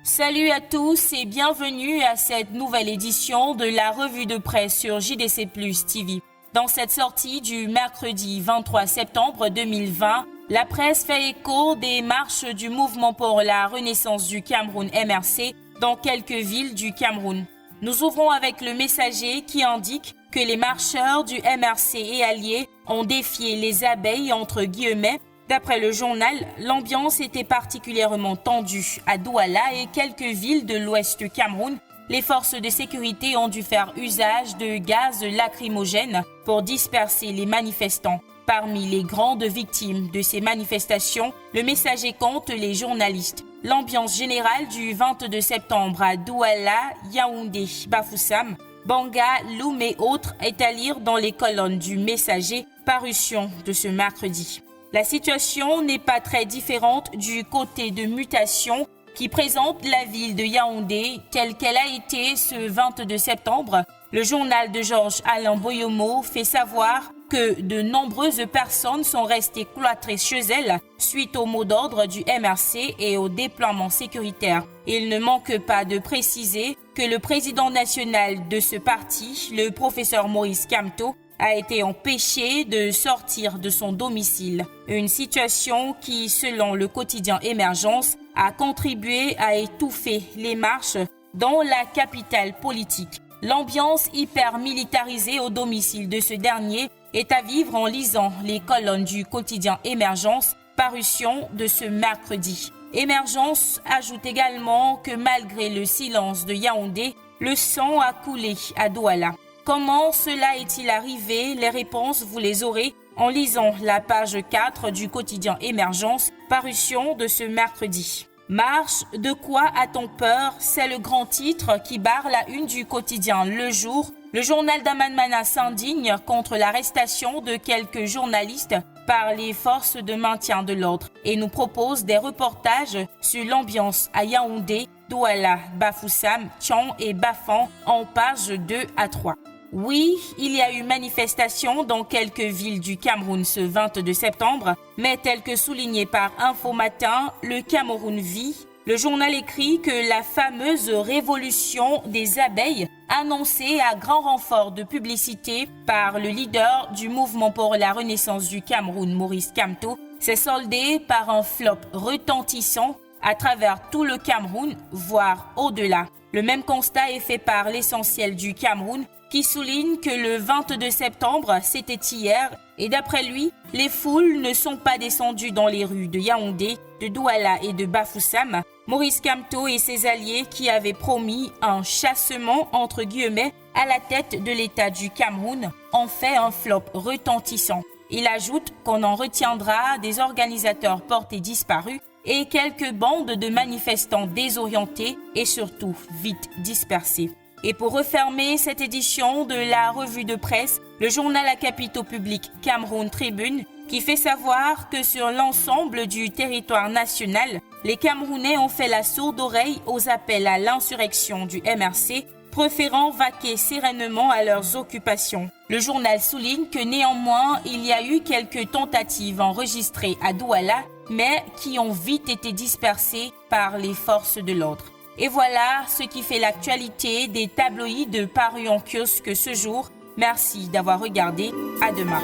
Salut à tous et bienvenue à cette nouvelle édition de la revue de presse sur JDC Plus TV. Dans cette sortie du mercredi 23 septembre 2020, la presse fait écho des marches du mouvement pour la renaissance du Cameroun MRC dans quelques villes du Cameroun. Nous ouvrons avec le Messager qui indique que les marcheurs du MRC et alliés ont défié les abeilles entre guillemets. D'après le journal, l'ambiance était particulièrement tendue à Douala et quelques villes de l'ouest du Cameroun. Les forces de sécurité ont dû faire usage de gaz lacrymogène pour disperser les manifestants. Parmi les grandes victimes de ces manifestations, le Messager compte les journalistes. L'ambiance générale du 22 septembre à Douala, Yaoundé, Bafoussam, Banga, Loum et autres est à lire dans les colonnes du Messager, parution de ce mercredi. La situation n'est pas très différente du côté de mutation qui présente la ville de Yaoundé telle qu'elle a été ce 22 septembre. Le journal de Georges-Alain Boyomo fait savoir que de nombreuses personnes sont restées cloîtrées chez elles suite au mot d'ordre du MRC et au déploiement sécuritaire. Il ne manque pas de préciser que le président national de ce parti, le professeur Maurice Kamto, a été empêché de sortir de son domicile. Une situation qui, selon le quotidien Émergence, a contribué à étouffer les marches dans la capitale politique. L'ambiance hyper militarisée au domicile de ce dernier est à vivre en lisant les colonnes du quotidien Émergence, parution de ce mercredi. Émergence ajoute également que malgré le silence de Yaoundé, le sang a coulé à Douala. Comment cela est-il arrivé? Les réponses, vous les aurez en lisant la page 4 du quotidien Émergence, parution de ce mercredi. Marche, de quoi a-t-on peur? C'est le grand titre qui barre la une du quotidien Le Jour. Le journal d'Amanmana s'indigne contre l'arrestation de quelques journalistes par les forces de maintien de l'ordre et nous propose des reportages sur l'ambiance à Yaoundé, Douala, Bafoussam, Tian et Bafan en pages 2 à 3. Oui, il y a eu manifestation dans quelques villes du Cameroun ce 22 septembre, mais tel que souligné par Info Matin, le Cameroun vit. Le journal écrit que la fameuse révolution des abeilles, annoncée à grand renfort de publicité par le leader du mouvement pour la renaissance du Cameroun, Maurice Kamto, s'est soldée par un flop retentissant à travers tout le Cameroun, voire au-delà. Le même constat est fait par l'essentiel du Cameroun, qui souligne que le 22 septembre, c'était hier, et d'après lui, les foules ne sont pas descendues dans les rues de Yaoundé, de Douala et de Bafoussam. Maurice Kamto et ses alliés qui avaient promis un chassement entre guillemets à la tête de l'État du Cameroun ont fait un flop retentissant. Il ajoute qu'on en retiendra des organisateurs portés disparus et quelques bandes de manifestants désorientés et surtout vite dispersés. Et pour refermer cette édition de la revue de presse, le journal à capitaux publics Cameroun Tribune qui fait savoir que sur l'ensemble du territoire national, les Camerounais ont fait la sourde oreille aux appels à l'insurrection du MRC, préférant vaquer sereinement à leurs occupations. Le journal souligne que néanmoins, il y a eu quelques tentatives enregistrées à Douala, mais qui ont vite été dispersées par les forces de l'ordre. Et voilà ce qui fait l'actualité des tabloïds parus en kiosque ce jour. Merci d'avoir regardé. À demain.